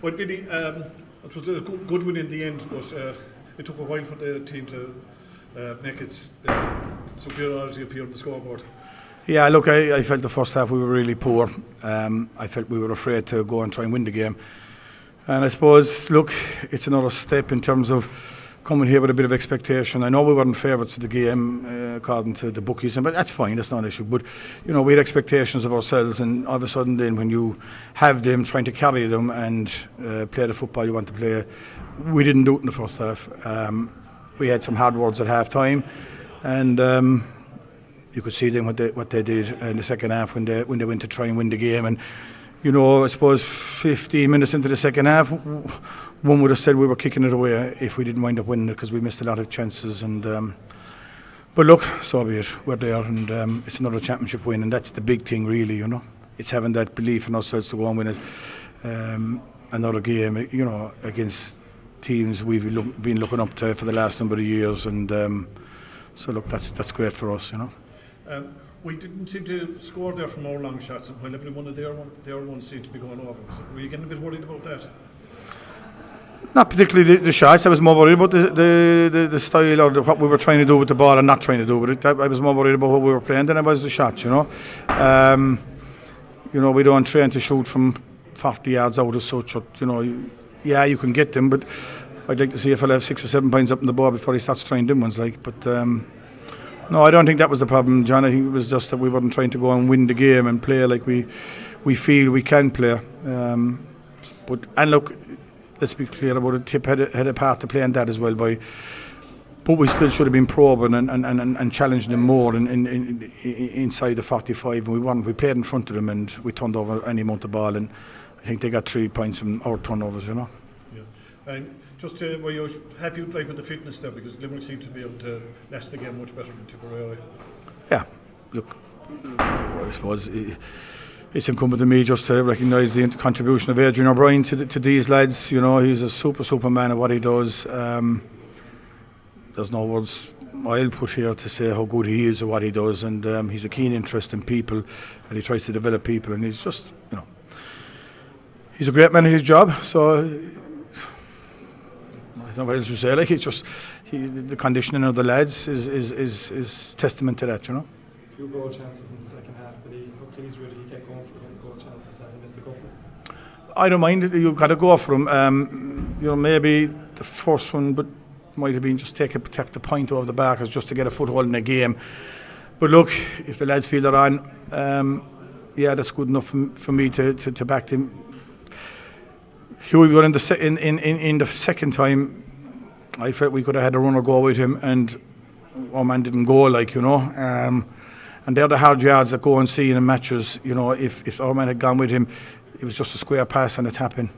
But Billy, it was a good win in the end, but it took a while for the team to make its superiority appear on the scoreboard. Yeah, look, I felt the first half we were really poor. I felt we were afraid to go and try and win the game. And I suppose, look, it's another step in terms of coming here with a bit of expectation. I know we weren't favourites of the game according to the bookies, but that's fine, that's not an issue. But, you know, we had expectations of ourselves, and all of a sudden then when you have them trying to carry them and play the football you want to play, we didn't do it in the first half. We had some hard words at half time, and you could see then what they did in the second half when they went to try and win the game. And you know, I suppose 15 minutes into the second half, one would have said we were kicking it away if we didn't wind up winning it, because we missed a lot of chances. And but look, so be it. We're there, and it's another championship win, and that's the big thing, really. You know, it's having that belief in ourselves to go and win it. Another game, you know, against teams we've been looking up to for the last number of years, and so look, that's great for us, you know. We didn't seem to score there from our long shots, while every one of their ones seemed to be going over. So were you getting a bit worried about that? Not particularly the shots. I was more worried about the style or what we were trying to do with the ball and not trying to do with it. I was more worried about what we were playing than I was the shots, you know. You know, we don't train to shoot from 40 yards out as such. Or, you know, yeah, you can get them, but I'd like to see if I'll have 6 or 7 points up in the ball before he starts trying them ones, like. But no, I don't think that was the problem, John. I think it was just that we weren't trying to go and win the game and play like we feel we can play. But look, let's be clear about it. Tip had a part to play in that as well. But we still should have been probing and challenging them more inside the 45. And we played in front of them, and we turned over any amount of ball. And I think they got 3 points from our turnovers, you know. Yeah. And just were you happy with the fitness there, because Limerick seemed to be able to last the game much better than Tipperary? Yeah, look, I suppose it's incumbent on me just to recognise the contribution of Adrian O'Brien to these lads. You know, he's a super man at what he does. There's no words I'll put here to say how good he is at what he does, and he's a keen interest in people, and he tries to develop people, and he's just, you know, he's a great man at his job. So I don't know what else to say. Like, it's just the conditioning of the lads is testament to that, you know. A few goal chances in the second half, but how pleased were he kept going for the goal chances, having missed a couple? I don't mind it. You've got to go for them. You know, maybe the first one, but might have been just take the point over the back as just to get a foothold in the game. But look, if the lads feel they're on, yeah, that's good enough for me to back them. Hughie got in the second time. I felt we could have had a runner go with him, and our man didn't go, like, you know. And they're the hard yards that go and see in matches. You know, if our man had gone with him, it was just a square pass and a tap in,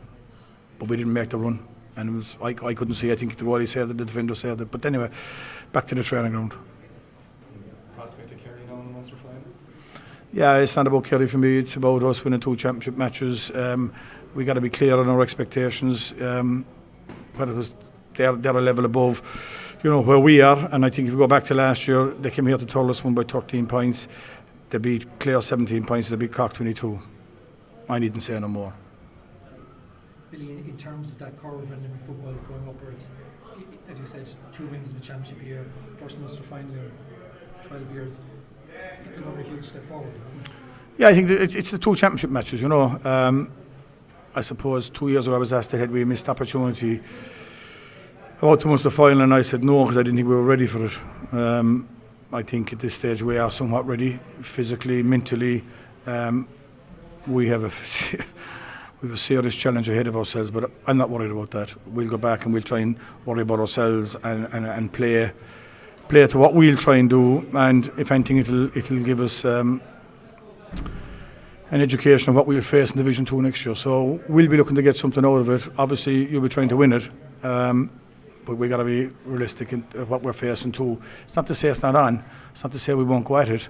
but we didn't make the run. And it was I couldn't see. I think the goalie saved it, the defender saved it. But anyway, back to the training ground. Prospect of Kerry now in the Munster Final? Yeah, it's not about Kerry for me. It's about us winning 2 championship matches. We got to be clear on our expectations. But it was they're a level above, you know, where we are. And I think if you go back to last year, they came here to Thurles, won by 13 points. They beat Clare 17 points. They beat Cork 22. I needn't say no more. Billy, in terms of that curve in Limerick football going upwards, as you said, 2 wins in the championship year, first Munster Final in 12 years. It's another huge step forward, isn't it? Yeah, I think it's the 2 championship matches, you know. I suppose 2 years ago I was asked had we a missed opportunity about the Munster Final, and I said no, because I didn't think we were ready for it. I think at this stage we are somewhat ready, physically, mentally. We have a serious challenge ahead of ourselves, but I'm not worried about that. We'll go back and we'll try and worry about ourselves and play to what we'll try and do, and if anything it'll give us an education of what we'll face in Division 2 next year. So we'll be looking to get something out of it. Obviously you'll be trying to win it, but we've got to be realistic in what we're facing too. It's not to say it's not on, it's not to say we won't go at it,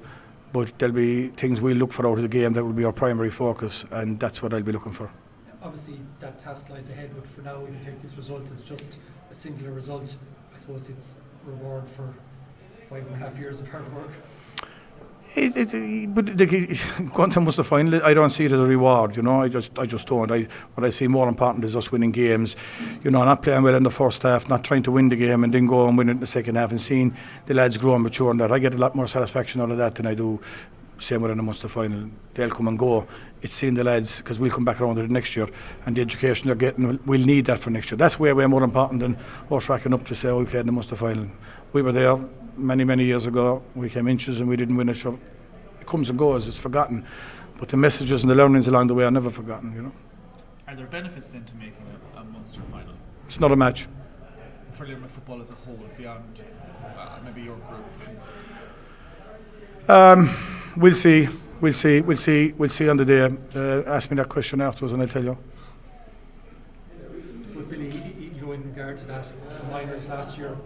but there'll be things we'll look for out of the game that will be our primary focus, and that's what I'll be looking for. Obviously that task lies ahead, but for now, if you take this result as just a singular result, I suppose it's reward for 5.5 years of hard work. But going to Munster Final, I don't see it as a reward, you know. I just don't. What I see more important is us winning games, you know, not playing well in the first half, not trying to win the game and then go and win it in the second half, and seeing the lads grow and mature in that. I get a lot more satisfaction out of that than I do same within the Munster Final. They'll come and go. It's seeing the lads, because we'll come back around to it next year, and the education they're getting, we'll need that for next year. That's way more important than us racking up to say, oh, we played in the Munster Final. We were there many years ago. We came inches and we didn't win it. So it comes and goes, it's forgotten, but the messages and the learnings along the way are never forgotten, you know. Are there benefits then to making a Munster Final It's not a match. for Limerick football as a whole, beyond maybe your group? We'll see on the day. Ask me that question afterwards and I'll tell you. I suppose, Billy, you know, in regard to that, the minors last year,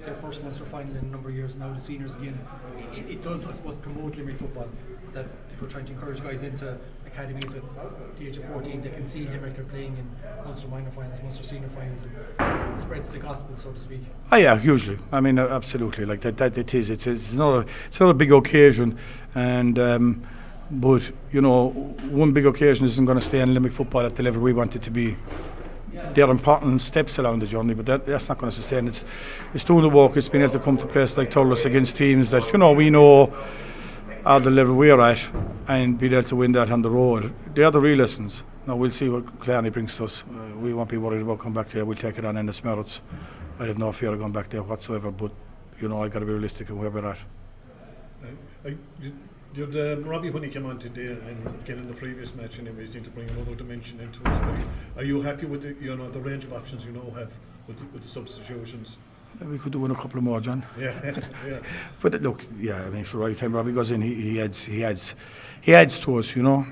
their first Munster Final in a number of years, now the seniors again. It does, I suppose, promote Limerick football. That if we're trying to encourage guys into academies at the age of 14, they can see Limerick are playing in Munster minor finals, Munster senior finals, and it spreads the gospel, so to speak. Oh yeah, hugely. I mean, absolutely. Like that it is. It's not a big occasion, and but you know, one big occasion isn't going to stay in Limerick football at the level we want it to be. They're important steps along the journey, but that's not going to sustain. It's doing the work. It's been able to come to places like Thurles against teams that, you know, we know are the level we're at, and be able to win that on the road. They are the real lessons. Now we'll see what Clarny brings to us. We won't be worried about coming back there. We'll take it on in its merits. I have no fear of going back there whatsoever. But you know, I got to be realistic in where we're at. Robbie, when he came on today and again in the previous match, anyway, seemed to bring another dimension into it. Are you happy with the range of options you now have with the substitutions? We could do one a couple of more, John. Yeah, yeah. But look, yeah, I mean, sure, every time Robbie goes in, he adds to us, you know.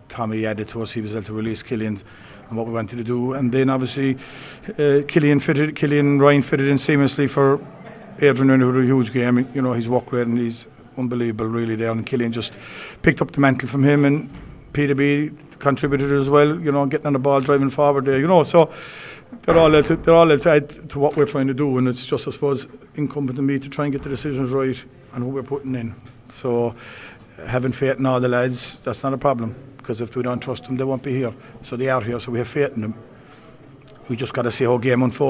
Tommy added to us. He was able to release Killian and what we wanted to do, and then obviously Killian Ryan fitted in seamlessly for Adrian with a huge game. You know, his work rate and he's unbelievable really there, and Killian just picked up the mantle from him, and Peterby contributed as well, you know, getting on the ball, driving forward there, you know, so they're all able to add to what we're trying to do, and it's just, I suppose, incumbent on me to try and get the decisions right on what we're putting in. So having faith in all the lads, that's not a problem, because if we don't trust them, they won't be here. So they are here, so we have faith in them. We just got to see how game unfolds.